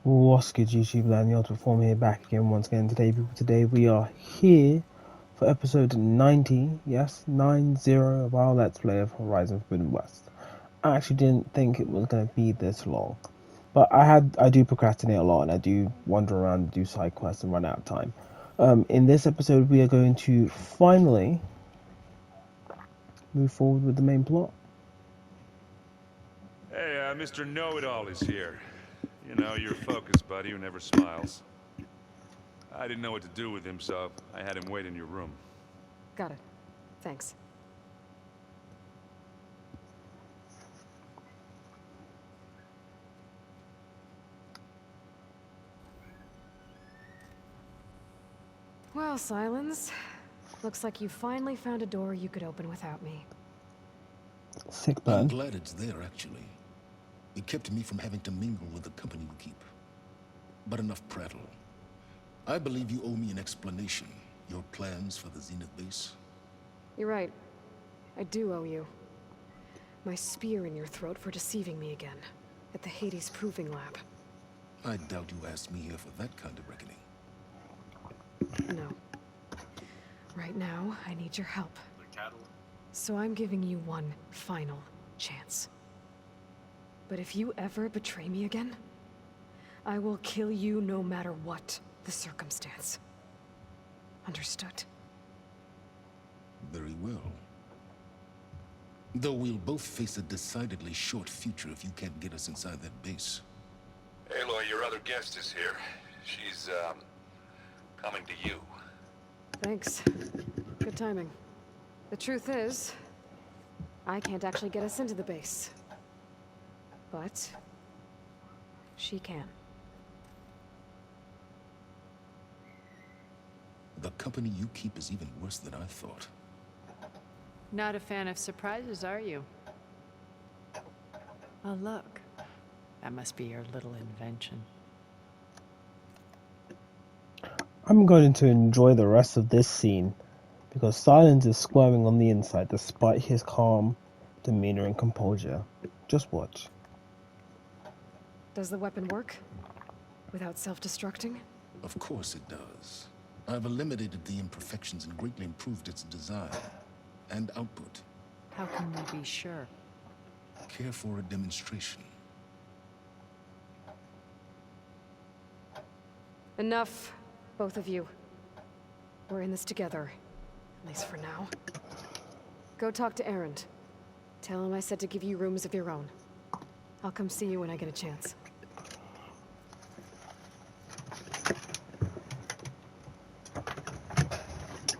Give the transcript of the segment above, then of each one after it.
What's good, YouTube land? The Ultimate Form here, back again once again. Today we are here for episode 90. Yes, 90 of our Let's Play of Horizon Forbidden West. I actually didn't think it was going to be this long, but I do procrastinate a lot, and I do wander around and do side quests and run out of time. In this episode, we are going to finally move forward with the main plot. Hey, Mr. Know-It-All is here. You know, your focus buddy who never smiles. I didn't know what to do with him, so I had him wait in your room. Got it. Thanks. Well, Silence. Looks like you finally found a door you could open without me. Sick I'm burn. glad it's there, actually. It kept me from having to mingle with the company you keep. But enough prattle. I believe you owe me an explanation. Your plans for the Zenith base? You're right. I do owe you. My spear in your throat for deceiving me again. At the Hades Proving Lab. I doubt you asked me here for that kind of reckoning. No. Right now, I need your help. So I'm giving you one final chance. But if you ever betray me again, I will kill you no matter what the circumstance. Understood? Very well. Though we'll both face a decidedly short future if you can't get us inside that base. Aloy, your other guest is here. She's, coming to you. Thanks. Good timing. The truth is, I can't actually get us into the base. But she can. The company you keep is even worse than I thought. Not a fan of surprises, are you? Oh, look. That must be your little invention. I'm going to enjoy the rest of this scene because Silence is squirming on the inside despite his calm demeanor and composure. Just watch. Does the weapon work? Without self-destructing? Of course it does. I've eliminated the imperfections and greatly improved its design and output. How can we be sure? Care for a demonstration? Enough, both of you. We're in this together. At least for now. Go talk to Erend. Tell him I said to give you rooms of your own. I'll come see you when I get a chance.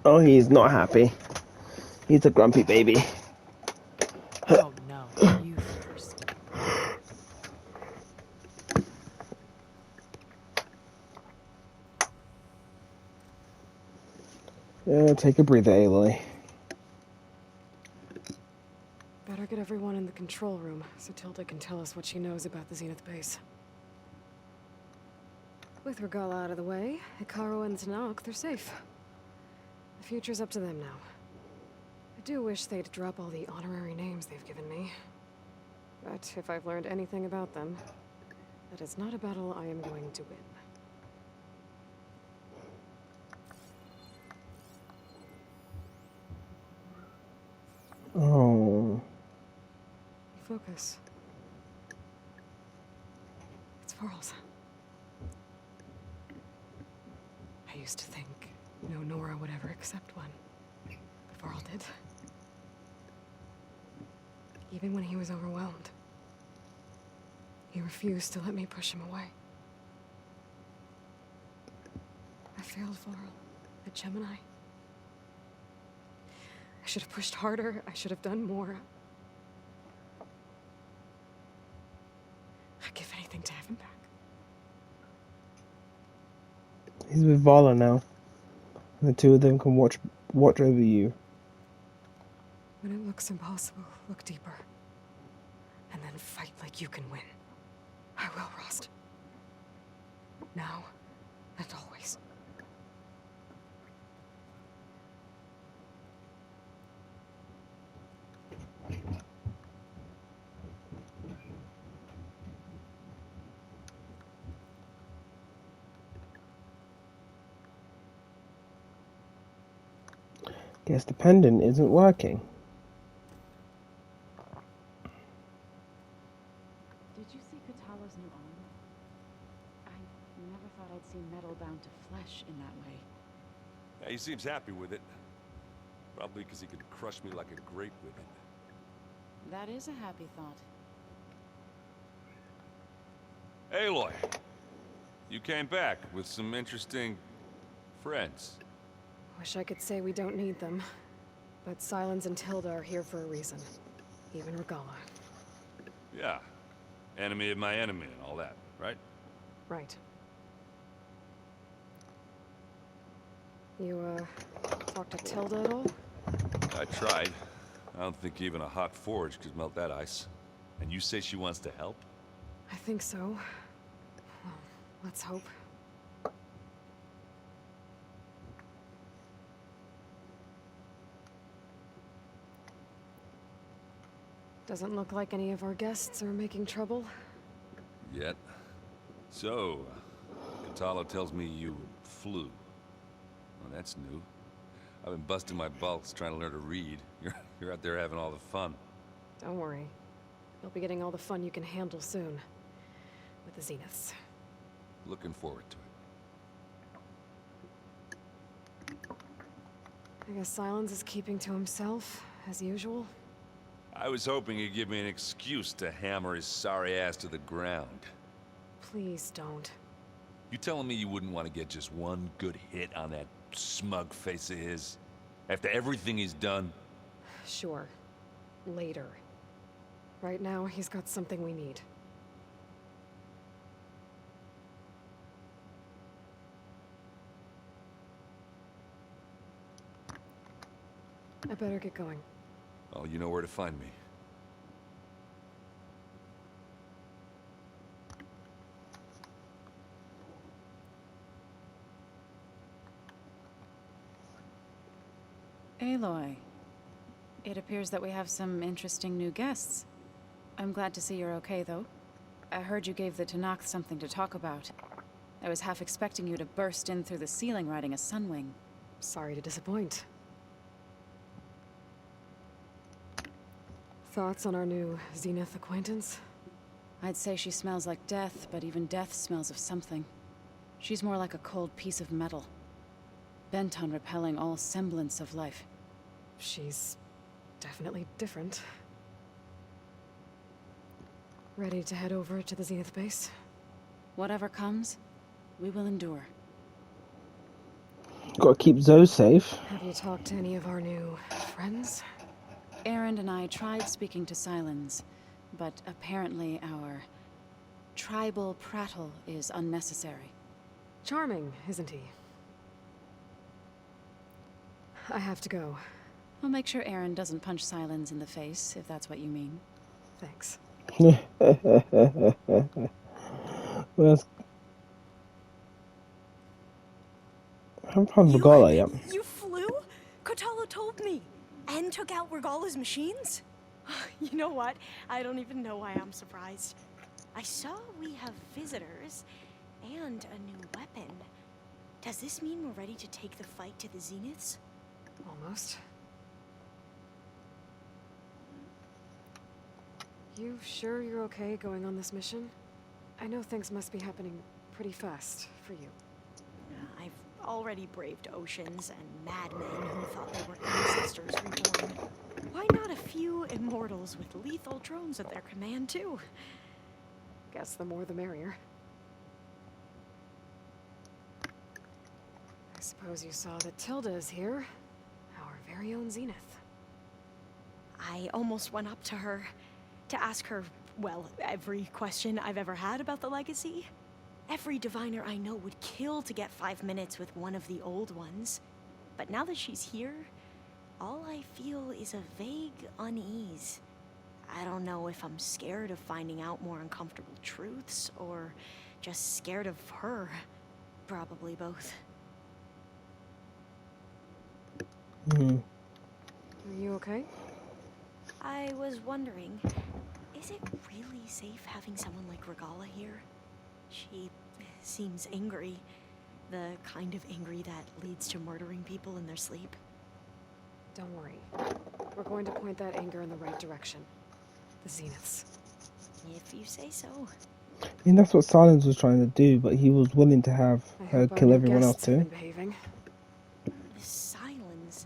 Oh, he's not happy. He's a grumpy baby. Oh, no. You first. Yeah, take a breather, Aloy. Better get everyone in the control room so Tilda can tell us what she knows about the Zenith base. With Regala out of the way, Hikaru and Zanok, they're safe. The future's up to them now. I do wish they'd drop all the honorary names they've given me. But if I've learned anything about them, that is not a battle I am going to win. Oh. Focus. It's Varl's. I used to think no Nora would ever accept one. But Varl did. Even when he was overwhelmed. He refused to let me push him away. I failed Varl at Gemini. I should have pushed harder. I should have done more. I'd give anything to have him back. He's with Vala now. And the two of them can watch over you. When it looks impossible, look deeper. And then fight like you can win. I will, Rost. Now and always. Guess the pendant isn't working. Did you see Katala's new arm? I never thought I'd see metal bound to flesh in that way. Yeah, he seems happy with it. Probably because he could crush me like a grape with it. That is a happy thought. Aloy, you came back with some interesting friends. Wish I could say we don't need them. But Sylens and Tilda are here for a reason. Even Regalla. Yeah. Enemy of my enemy and all that, right? Right. You, talked to Tilda at all? I tried. I don't think even a hot forge could melt that ice. And you say she wants to help? I think so. Well, let's hope. Doesn't look like any of our guests are making trouble. Yet. So, Katala tells me you flew. Well, that's new. I've been busting my balls trying to learn to read. You're out there having all the fun. Don't worry. You'll be getting all the fun you can handle soon. With the Zeniths. Looking forward to it. I guess Sylens is keeping to himself, as usual. I was hoping he'd give me an excuse to hammer his sorry ass to the ground. Please don't. You telling me you wouldn't want to get just one good hit on that smug face of his? After everything he's done? Sure. Later. Right now, he's got something we need. I better get going. Well, you know where to find me. Aloy, it appears that we have some interesting new guests. I'm glad to see you're okay, though. I heard you gave the Tenakth something to talk about. I was half expecting you to burst in through the ceiling riding a Sunwing. Sorry to disappoint. Thoughts on our new Zenith acquaintance? I'd say she smells like death, but even death smells of something. She's more like a cold piece of metal, bent on repelling all semblance of life. She's definitely different. Ready to head over to the Zenith base? Whatever comes, we will endure. Gotta keep Zoe safe. Have you talked to any of our new friends? Erend and I tried speaking to Sylens, but apparently our tribal prattle is unnecessary. Charming, isn't he? I have to go. I'll make sure Erend doesn't punch Sylens in the face, if that's what you mean. Thanks. Well, I'm from Regalla, yep. You flew? Katala told me. And took out Regalla's machines? You know what? I don't even know why I'm surprised. I saw we have visitors and a new weapon. Does this mean we're ready to take the fight to the Zeniths? Almost. You sure you're okay going on this mission? I know things must be happening pretty fast for you. I've already braved oceans and madmen who thought they were ancestors reborn. Why not a few immortals with lethal drones at their command, too? Guess the more the merrier. I suppose you saw that Tilda is here. Our very own Zenith. I almost went up to her to ask her, well, every question I've ever had about the legacy. Every diviner I know would kill to get 5 minutes with one of the old ones. But now that she's here, all I feel is a vague unease. I don't know if I'm scared of finding out more uncomfortable truths, or just scared of her. Probably both. Hmm. Are you okay? I was wondering, is it really safe having someone like Regalla here? She seems angry. The kind of angry that leads to murdering people in their sleep. Don't worry. We're going to point that anger in the right direction. The Zeniths. If you say so. I mean, that's what Silence was trying to do, but he was willing to have I her hope our kill new everyone else guests have too. been behaving. The Silence.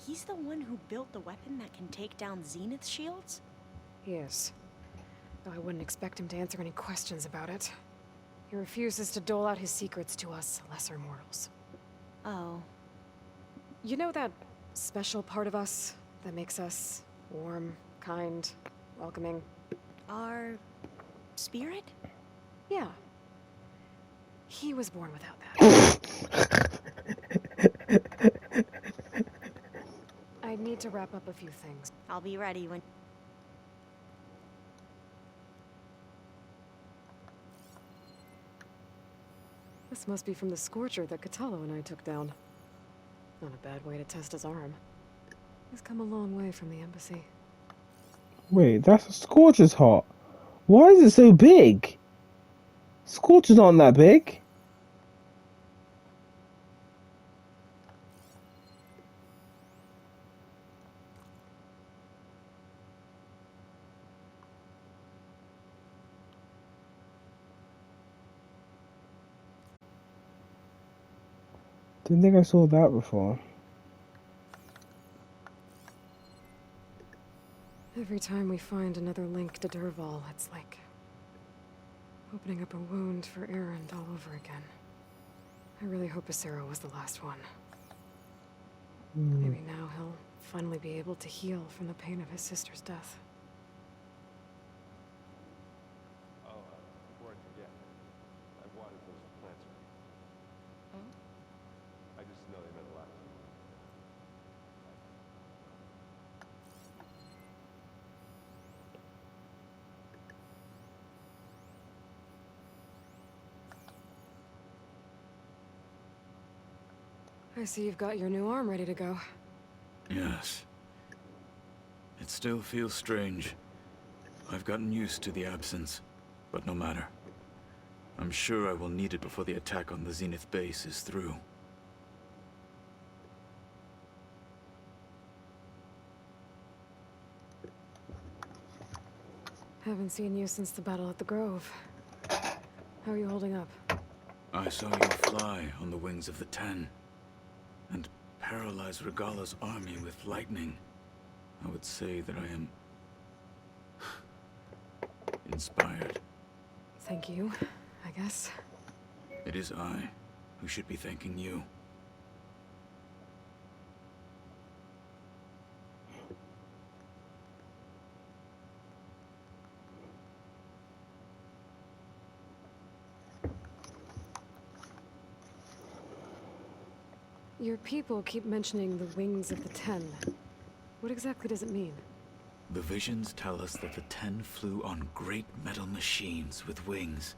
He's the one who built the weapon that can take down Zenith shields? He is. Though I wouldn't expect him to answer any questions about it. He refuses to dole out his secrets to us lesser mortals. Oh. You know that special part of us that makes us warm, kind, welcoming? Our spirit? Yeah. He was born without that. I need to wrap up a few things. I'll be ready when... This must be from the Scorcher that Catallo and I took down. Not a bad way to test his arm. He's come a long way from the embassy. Wait, that's a Scorcher's heart. Why is it so big? Scorcher's not that big. Didn't think I saw that before. Every time we find another link to Dervahl, it's like opening up a wound for Erend all over again. I really hope Acero was the last one. Maybe now he'll finally be able to heal from the pain of his sister's death. Oh, before I forget, I watered those plants. I just know they meant a lot to me. I see you've got your new arm ready to go. Yes. It still feels strange. I've gotten used to the absence, but no matter. I'm sure I will need it before the attack on the Zenith base is through. Haven't seen you since the battle at the Grove. How are you holding up? I saw you fly on the wings of the Ten, and paralyze Regalla's army with lightning. I would say that I am inspired. Thank you, I guess. It is I who should be thanking you. Your people keep mentioning the wings of the Ten. What exactly does it mean? The visions tell us that the Ten flew on great metal machines with wings,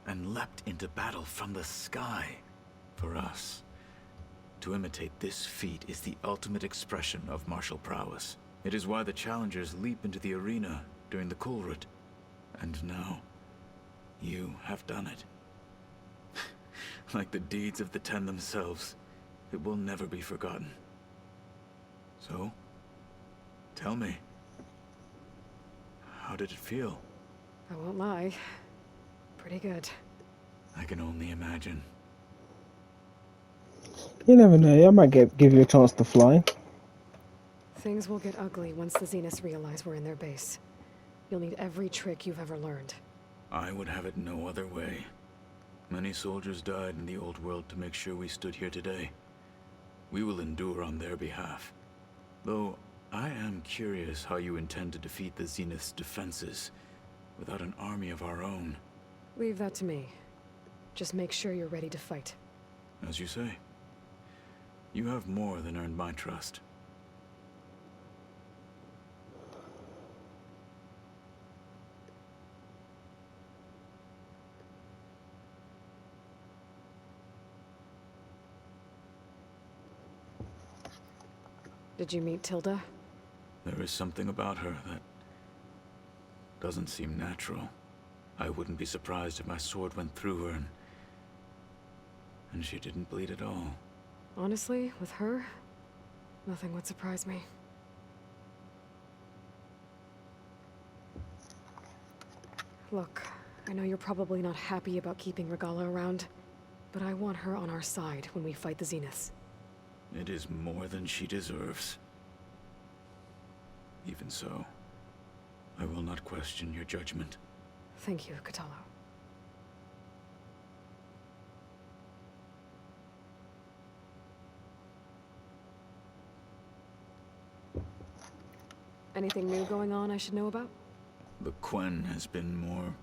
and leapt into battle from the sky for us. To imitate this feat is the ultimate expression of martial prowess. It is why the challengers leap into the arena during the Kulrut. And now, you have done it. Like the deeds of the Ten themselves, it will never be forgotten. So, tell me, how did it feel? I won't lie. Pretty good. I can only imagine. You never know, I might give you a chance to fly. Things will get ugly once the Zeniths realize we're in their base. You'll need every trick you've ever learned. I would have it no other way. Many soldiers died in the old world to make sure we stood here today. We will endure on their behalf. Though, I am curious how you intend to defeat the Zenith's defenses without an army of our own. Leave that to me. Just make sure you're ready to fight. As you say. You have more than earned my trust. Did you meet Tilda? There is something about her that doesn't seem natural. I wouldn't be surprised if my sword went through her and she didn't bleed at all. Honestly, with her, Nothing would surprise me. Look, I know you're probably not happy about keeping Regala around, but I want her on our side when we fight the Zeniths. It is more than she deserves. Even so, I will not question your judgment. Thank you, Kotallo. Anything new going on I should know about? The Quen has been more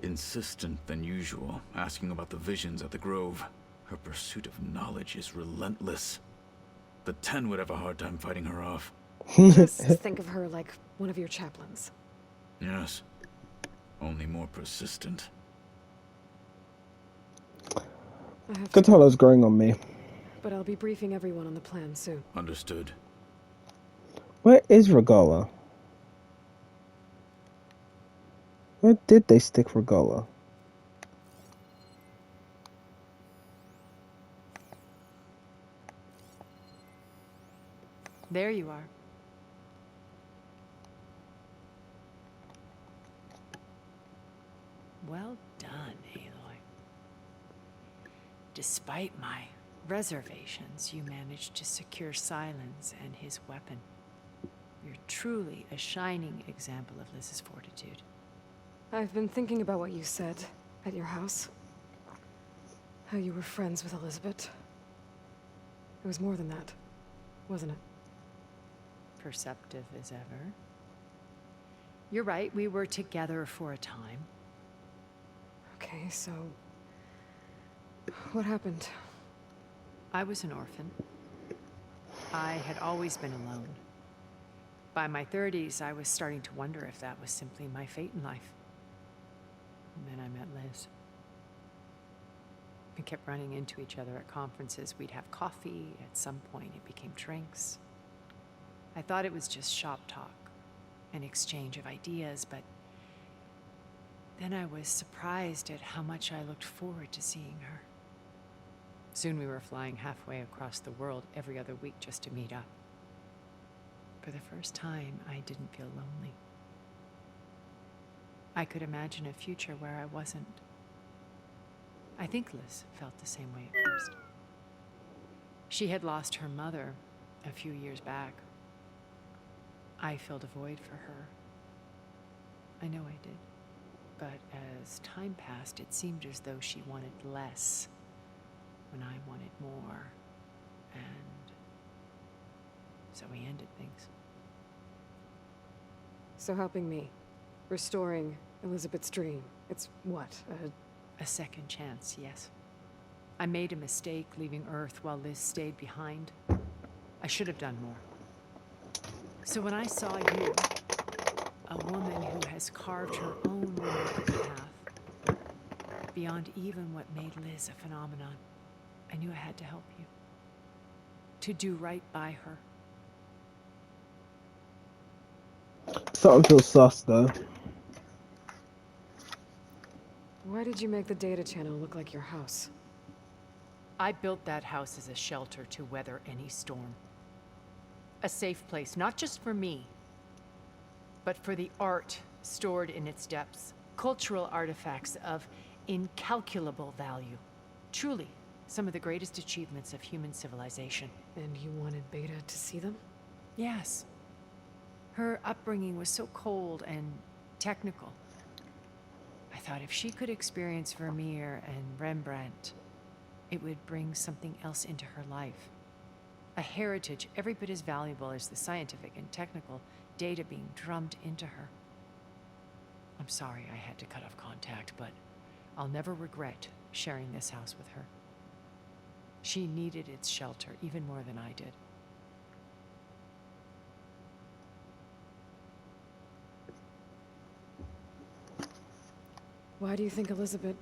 insistent than usual, asking about the visions at the Grove. Her pursuit of knowledge is relentless. The Ten would have a hard time fighting her off. Just think of her like one of your chaplains. Yes. Only more persistent. I have to, Kotallo's growing on me. but I'll be briefing everyone on the plan soon. Understood. Where is Regala? Where did they stick Regala? There you are. Well done, Aloy. Despite my reservations, you managed to secure Silence and his weapon. You're truly a shining example of Liz's fortitude. I've been thinking about what you said at your house. How you were friends with Elizabeth. It was more than that, wasn't it? Perceptive as ever. You're right, we were together for a time. Okay, so... what happened? I was an orphan. I had always been alone. By my 30s, I was starting to wonder if that was simply my fate in life. And then I met Liz. We kept running into each other at conferences. We'd have coffee. At some point, it became drinks. I thought it was just shop talk, an exchange of ideas, but then I was surprised at how much I looked forward to seeing her. Soon we were flying halfway across the world every other week just to meet up. For the first time, I didn't feel lonely. I could imagine a future where I wasn't. I think Liz felt the same way at first. She had lost her mother a few years back. I filled a void for her. I know I did. But as time passed, it seemed as though she wanted less when I wanted more. And so we ended things. So helping me. Restoring Elizabeth's dream. It's what? A second chance, yes. I made a mistake leaving Earth while Liz stayed behind. I should have done more. So when I saw you, a woman who has carved her own remarkable path, beyond even what made Liz a phenomenon, I knew I had to help you. To do right by her. Something feels sus though. Why did you make the data channel look like your house? I built that house as a shelter to weather any storm. A safe place, not just for me, but for the art stored in its depths. Cultural artifacts of incalculable value. Truly, some of the greatest achievements of human civilization. And you wanted Beta to see them? Yes. Her upbringing was so cold and technical. I thought if she could experience Vermeer and Rembrandt, it would bring something else into her life. A heritage every bit as valuable as the scientific and technical data being drummed into her. I'm sorry I had to cut off contact, but I'll never regret sharing this house with her. She needed its shelter even more than I did. Why do you think Elizabeth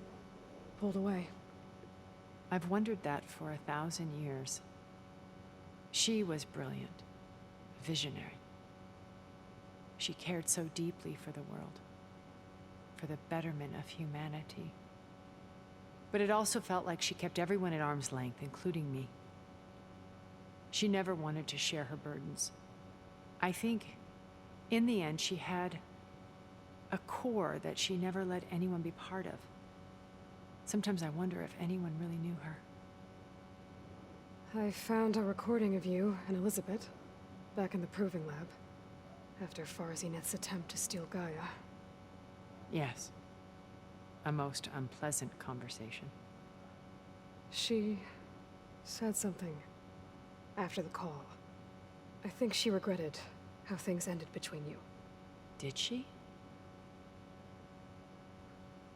pulled away? I've wondered that for 1,000 years. She was brilliant, visionary. She cared so deeply for the world, for the betterment of humanity. But it also felt like she kept everyone at arm's length, including me. She never wanted to share her burdens. I think, in the end, she had a core that she never let anyone be part of. Sometimes I wonder if anyone really knew her. I found a recording of you and Elizabeth back in the Proving Lab after Farzineth's attempt to steal Gaia. Yes. A most unpleasant conversation. She said something after the call. I think she regretted how things ended between you. Did she?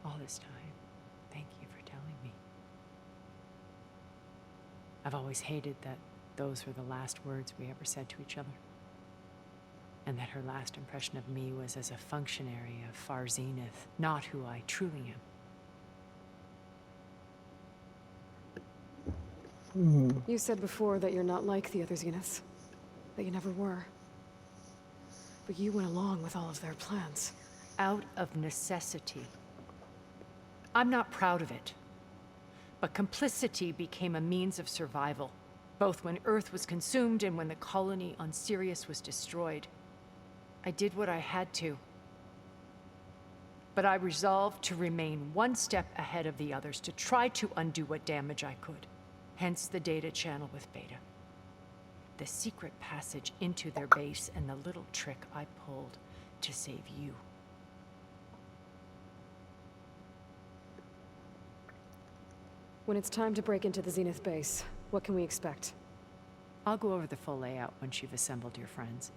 All this time, thank you for telling me. I've always hated that those were the last words we ever said to each other. And that her last impression of me was as a functionary of Far Zenith, not who I truly am. You said before that you're not like the other Zeniths. That you never were. But you went along with all of their plans. Out of necessity. I'm not proud of it. But complicity became a means of survival, both when Earth was consumed and when the colony on Sirius was destroyed. I did what I had to. But I resolved to remain one step ahead of the others, to try to undo what damage I could. Hence the data channel with Beta. The secret passage into their base and the little trick I pulled to save you. When it's time to break into the Zenith base, what can we expect? I'll go over the full layout once you've assembled your friends.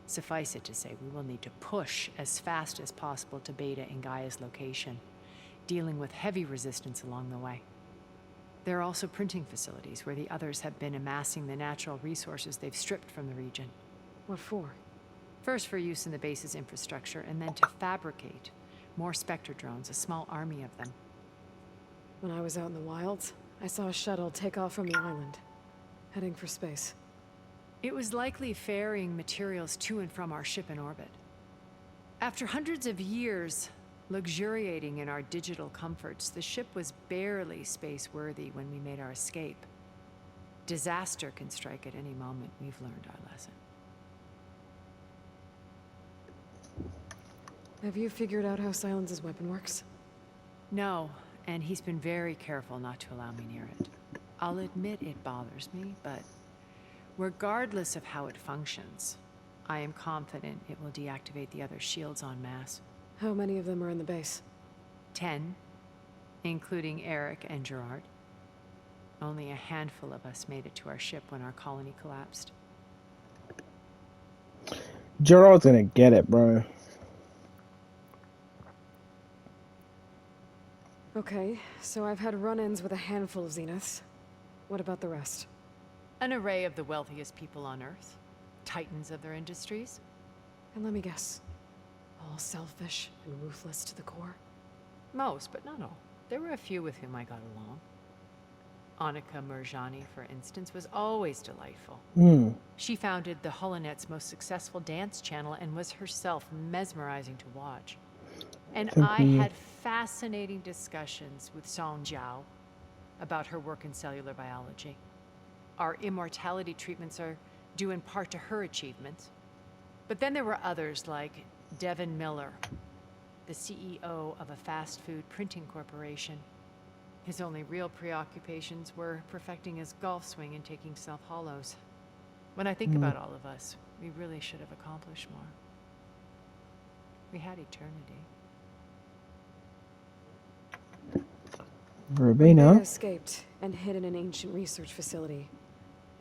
Suffice it to say, we will need to push as fast as possible to Beta and Gaia's location, dealing with heavy resistance along the way. There are also printing facilities where the others have been amassing the natural resources they've stripped from the region. What for? First for use in the base's infrastructure, and then to fabricate more Spectre drones, a small army of them. When I was out in the wilds, I saw a shuttle take off from the island, heading for space. It was likely ferrying materials to and from our ship in orbit. After hundreds of years luxuriating in our digital comforts, the ship was barely space-worthy when we made our escape. Disaster can strike at any moment. We've learned our lesson. Have you figured out how Silence's weapon works? No, and he's been very careful not to allow me near it. I'll admit it bothers me, but regardless of how it functions, I am confident it will deactivate the other shields en masse. How many of them are in the base? 10, including Eric and Gerard. Only a handful of us made it to our ship when our colony collapsed. Gerard's gonna get it, bro. Okay, so I've had run-ins with a handful of Zeniths. What about the rest? An array of the wealthiest people on Earth. Titans of their industries. And let me guess. All selfish and ruthless to the core? Most, but not all. There were a few with whom I got along. Annika Murjani, for instance, was always delightful. She founded the Holonet's most successful dance channel and was herself mesmerizing to watch. And I had fascinating discussions with Song Jiao about her work in cellular biology. Our immortality treatments are due in part to her achievements. But then there were others like Devin Miller, the CEO of a fast food printing corporation. His only real preoccupations were perfecting his golf swing and taking self-hollows. When I think about all of us, we really should have accomplished more. We had eternity. Rabina. When I escaped and hid in an ancient research facility,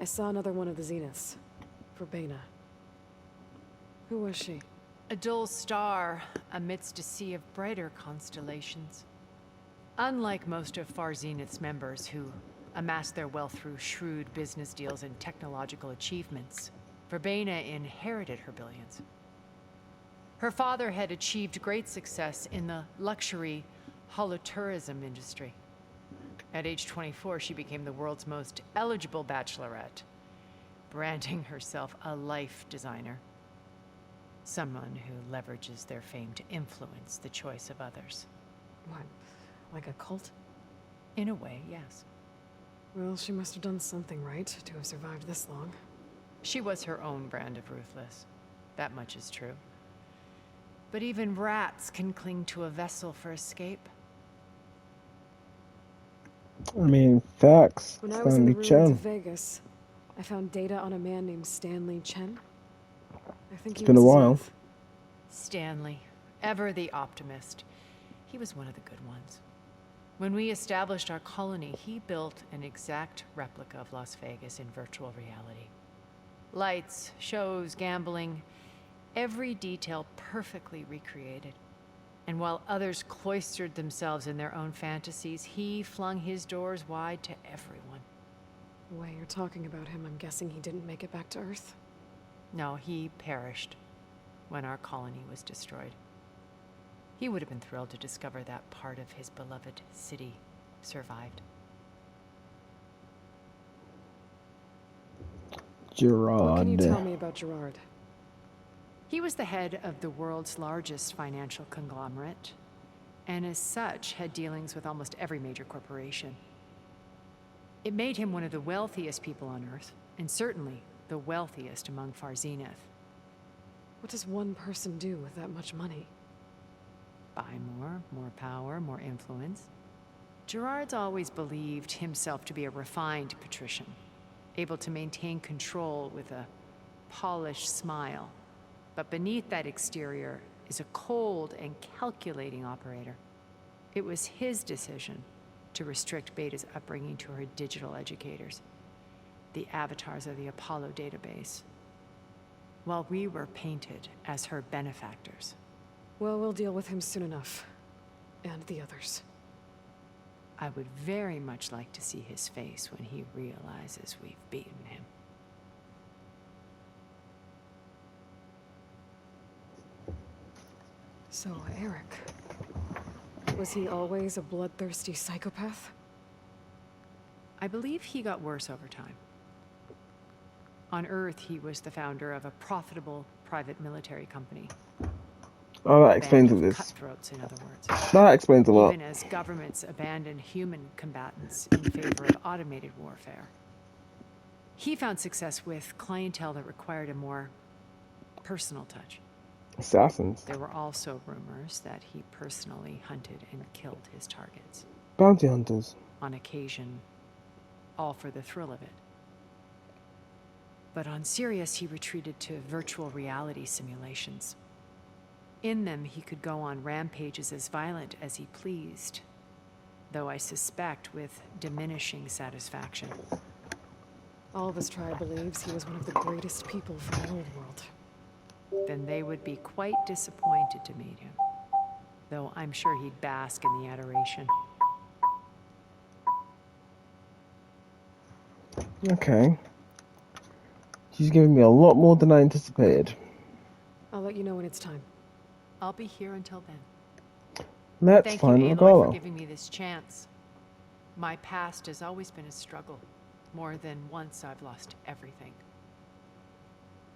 I saw another one of the Zeniths, Verbena. Who was she? A dull star amidst a sea of brighter constellations. Unlike most of Far Zenith's members who amassed their wealth through shrewd business deals and technological achievements, Verbena inherited her billions. Her father had achieved great success in the luxury holotourism industry. At age 24, she became the world's most eligible bachelorette, branding herself a life designer. Someone who leverages their fame to influence the choice of others. What, like a cult? In a way, yes. Well, she must have done something right to have survived this long. She was her own brand of ruthless. That much is true. But even rats can cling to a vessel for escape. I mean, facts. When I was in the Stanley ruins Chen. of Vegas, I found data on a man named Stanley Chen. I think It's been a while. Stanley, ever the optimist. He was one of the good ones. When we established our colony, he built an exact replica of Las Vegas in virtual reality. Lights, shows, gambling, every detail perfectly recreated. And while others cloistered themselves in their own fantasies, he flung his doors wide to everyone. The way you're talking about him, I'm guessing he didn't make it back to Earth. No, he perished when our colony was destroyed. He would have been thrilled to discover that part of his beloved city survived. Gerard. What can you tell me about Gerard? He was the head of the world's largest financial conglomerate, and as such had dealings with almost every major corporation. It made him one of the wealthiest people on Earth, and certainly the wealthiest among Far Zenith. What does one person do with that much money? Buy more power, more influence. Gerard's always believed himself to be a refined patrician, able to maintain control with a polished smile. But beneath that exterior is a cold and calculating operator. It was his decision to restrict Beta's upbringing to her digital educators, the avatars of the Apollo database, while we were painted as her benefactors. Well, we'll deal with him soon enough. And the others. I would very much like to see his face when he realizes we've beaten him. So, Eric. Was he always a bloodthirsty psychopath? I believe he got worse over time. On Earth, he was the founder of a profitable private military company. Oh, that explains Band of this. cutthroats, in other words. That explains a lot. Even as governments abandoned human combatants in favor of automated warfare. He found success with clientele that required a more personal touch. Assassins. There were also rumors that he personally hunted and killed his targets. Bounty hunters. On occasion, all for the thrill of it. But on Sirius, he retreated to virtual reality simulations. In them, he could go on rampages as violent as he pleased, though I suspect with diminishing satisfaction. All of his tribe believes he was one of the greatest people from the old world. Then they would be quite disappointed to meet him, though I'm sure he'd bask in the adoration. Okay. She's giving me a lot more than I anticipated. I'll let you know when it's time. I'll be here until then. Let's Thank find you, Aloy, Regala. for giving me this chance. My past has always been a struggle. More than once I've lost everything.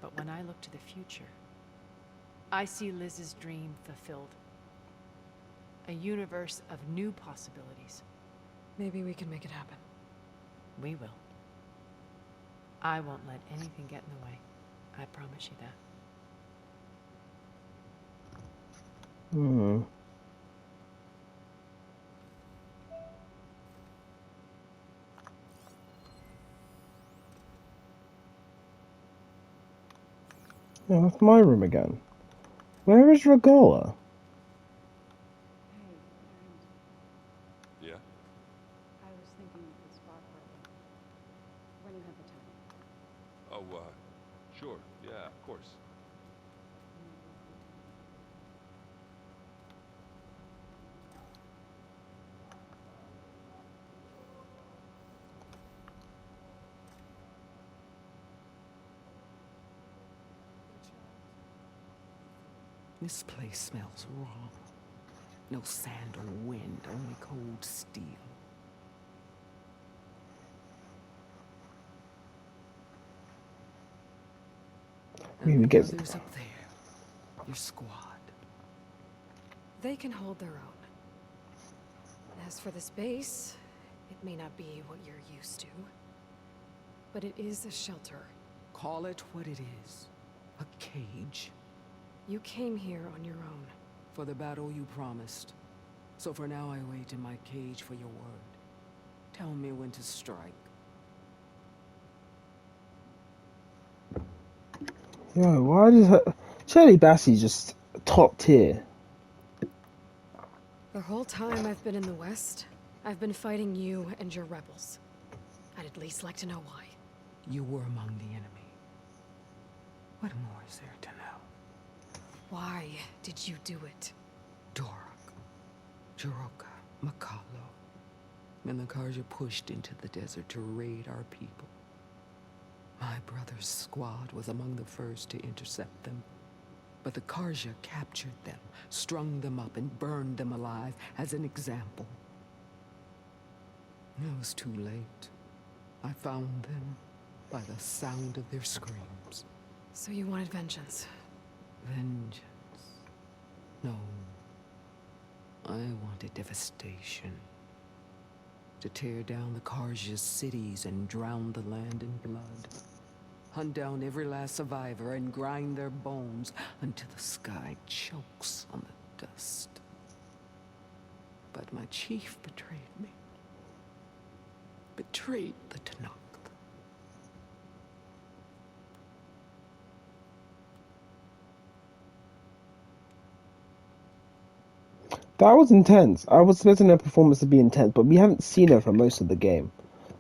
But when I look to the future, I see Liz's dream fulfilled. A universe of new possibilities. Maybe we can make it happen. We will. I won't let anything get in the way. I promise you that. Yeah, that's my room again. Where is Regala? Yeah? I was thinking we could spot her when you have the time. Oh, sure. Yeah, of course. This place smells wrong. No sand or wind, only cold steel. We And even the get others up there. Your squad. They can hold their own. As for this base, It may not be what you're used to, but it is a shelter. Call it what it is. A cage. You came here on your own. For the battle you promised. So for now I wait in my cage for your word. Tell me when to strike. Yo, why does her... Shirley Bassey's just top tier. The whole time I've been in the West, I've been fighting you and your rebels. I'd at least like to know why. You were among the enemy. What more is there to know? Why did you do it? Dorak, Jiroka, Makalo, and the Karja pushed into the desert to raid our people. My brother's squad was among the first to intercept them. But the Karja captured them, strung them up, and burned them alive as an example. It was too late. I found them by the sound of their screams. So you wanted vengeance? Vengeance? No. I wanted devastation. To tear down the Karja's cities and drown the land in blood. Hunt down every last survivor and grind their bones until the sky chokes on the dust. But my chief betrayed me. Betrayed the Tenakth. That was intense. I was expecting her performance to be intense, but we haven't seen her for most of the game.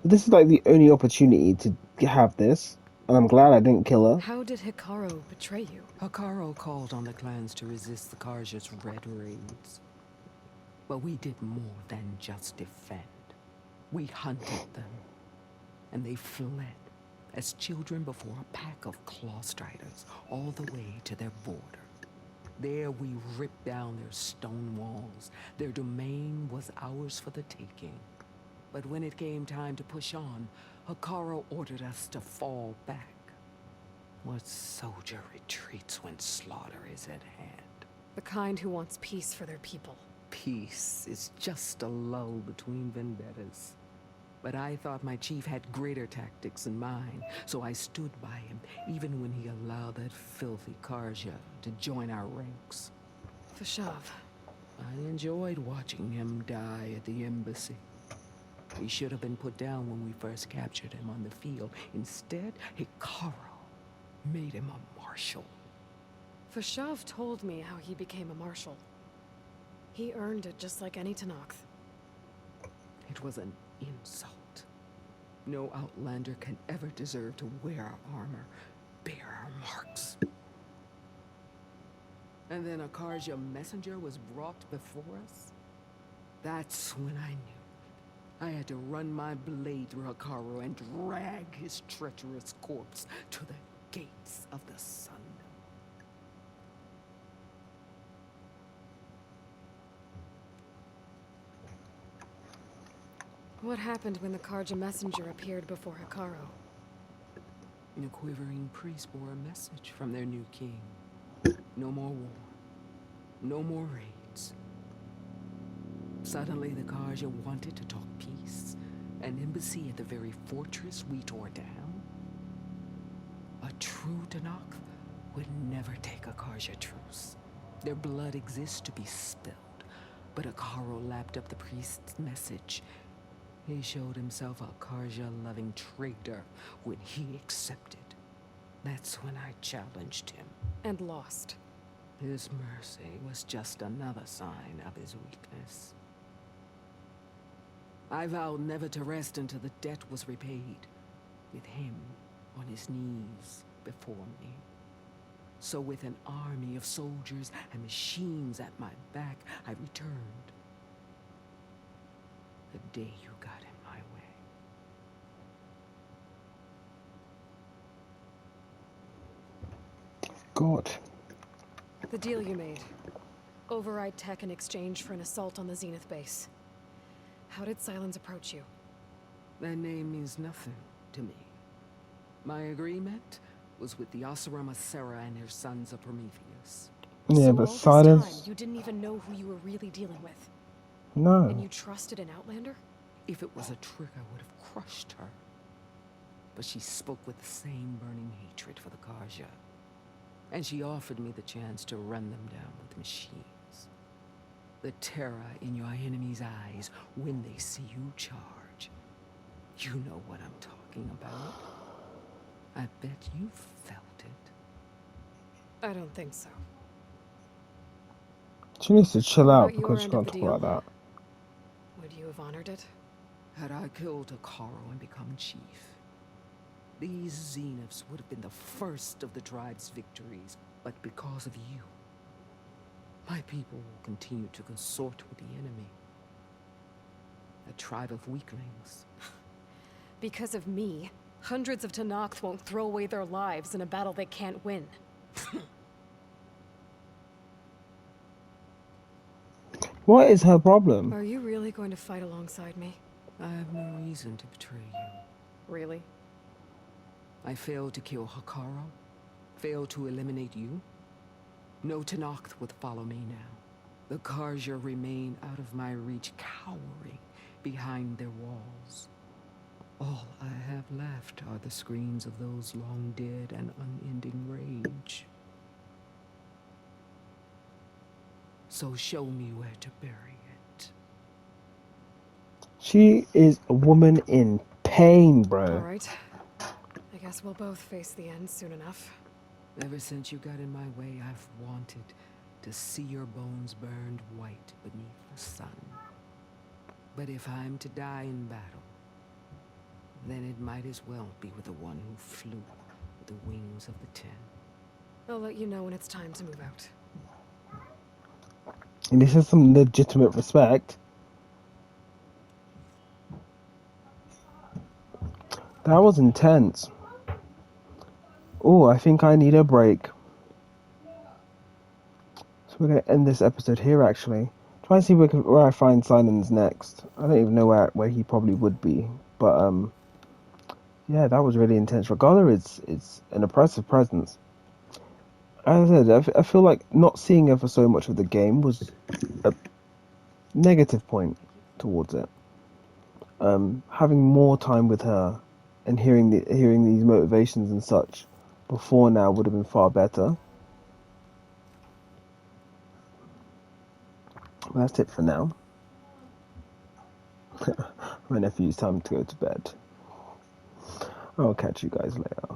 This is like the only opportunity to have this, and I'm glad I didn't kill her. How did Hekarro betray you? Hekarro called on the clans to resist the Karja's red raids. But we did more than just defend. We hunted them, and they fled as children before a pack of claw striders all the way to their border. There we ripped down their stone walls. Their domain was ours for the taking. But when it came time to push on, Hekarro ordered us to fall back. What soldier retreats when slaughter is at hand? The kind who wants peace for their people. Peace is just a lull between vendettas. But I thought my chief had greater tactics in mind, so I stood by him, even when he allowed that filthy Karja to join our ranks. Fashav. I enjoyed watching him die at the embassy. He should have been put down when we first captured him on the field. Instead, Hekarro made him a marshal. Fashav told me how he became a marshal. He earned it just like any Tenakth. It was an insult. No outlander can ever deserve to wear our armor, bear our marks. And then a Karja messenger was brought before us? That's when I knew. I had to run my blade through Hekarro and drag his treacherous corpse to the gates of the sun. What happened when the Karja messenger appeared before Hekarro? The quivering priest bore a message from their new king. No more war. No more raids. Suddenly the Karja wanted to talk peace. An embassy at the very fortress we tore down? A true Tenakth would never take a Karja truce. Their blood exists to be spilled. But Hekarro lapped up the priest's message. He showed himself a Karja-loving traitor when he accepted. That's when I challenged him. And lost. His mercy was just another sign of his weakness. I vowed never to rest until the debt was repaid, with him on his knees before me. So with an army of soldiers and machines at my back, I returned. The day you got in my way. God. The deal you made. Override tech in exchange for an assault on the Zenith base. How did Sylens approach you? That name means nothing to me. My agreement was with the Oseram Asera and her sons of Prometheus. Yeah, So but all this Sylens... time, you didn't even know who you were really dealing with? No. And you trusted an Outlander? If it was a trick, I would have crushed her. But she spoke with the same burning hatred for the Karja. And she offered me the chance to run them down with machines. The terror in your enemy's eyes when they see you charge. You know what I'm talking about. I bet you felt it. I don't think so. She needs to chill What out about your because she end can't of the talk about deal? that. Would you have honored it? Had I killed Akaro and become chief, these Zeniths would have been the first of the tribe's victories. But because of you, my people will continue to consort with the enemy. A tribe of weaklings. Because of me, hundreds of Tenakth won't throw away their lives in a battle they can't win. What is her problem? Are you really going to fight alongside me? I have no reason to betray you. Really? I failed to kill Hakaro, failed to eliminate you. No Tenakth would follow me now. The Karja remain out of my reach, cowering behind their walls. All I have left are the screams of those long dead and unending rage. So show me where to bury it. She is a woman in pain, bro. Alright. I guess we'll both face the end soon enough. Ever since you got in my way, I've wanted to see your bones burned white beneath the sun. But if I'm to die in battle, then it might as well be with the one who flew with the wings of the Ten. I'll let you know when it's time to move out. And this is some legitimate respect. That was intense. Oh, I think I need a break. So we're going to end this episode here, actually. Try and see where I find Silence next. I don't even know where he probably would be. But, yeah, that was really intense. Regala is an oppressive presence. As I said, I feel like not seeing her for so much of the game was a negative point towards it. Having more time with her and hearing these motivations and such before now would have been far better. Well, that's it for now. My nephew's time to go to bed. I'll catch you guys later.